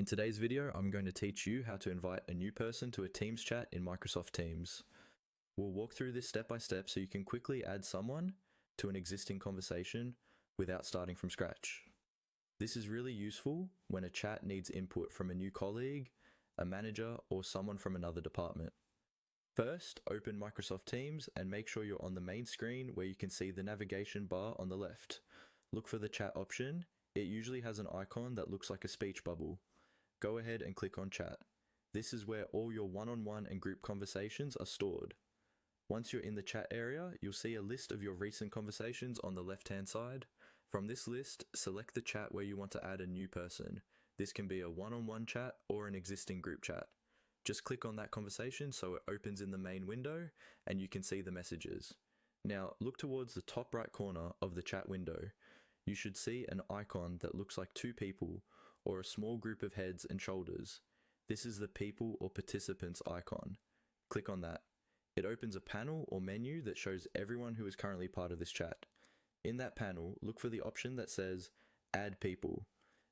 In today's video, I'm going to teach you how to invite a new person to a Teams chat in Microsoft Teams. We'll walk through this step by step so you can quickly add someone to an existing conversation without starting from scratch. This is really useful when a chat needs input from a new colleague, a manager, or someone from another department. First, open Microsoft Teams and make sure you're on the main screen where you can see the navigation bar on the left. Look for the chat option. It usually has an icon that looks like a speech bubble. Go ahead and click on chat. This is where all your one-on-one and group conversations are stored. Once you're in the chat area, you'll see a list of your recent conversations on the left-hand side. From this list, select the chat where you want to add a new person. This can be a one-on-one chat or an existing group chat. Just click on that conversation so it opens in the main window and you can see the messages. Now, look towards the top right corner of the chat window. You should see an icon that looks like two people or a small group of heads and shoulders. This is the people or participants icon. Click on that. It opens a panel or menu that shows everyone who is currently part of this chat. In that panel, look for the option that says Add People.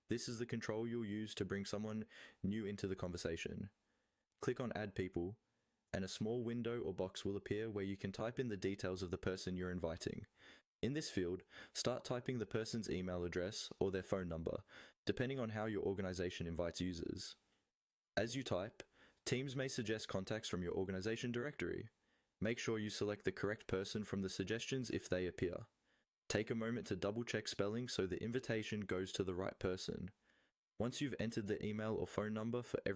This is the control you'll use to bring someone new into the conversation. Click on Add People, and a small window or box will appear where you can type in the details of the person you're inviting. In this field, start typing the person's email address or their phone number, depending on how your organization invites users. As you type, Teams may suggest contacts from your organization directory. Make sure you select the correct person from the suggestions if they appear. Take a moment to double-check spelling so the invitation goes to the right person. Once you've entered the email or phone number for every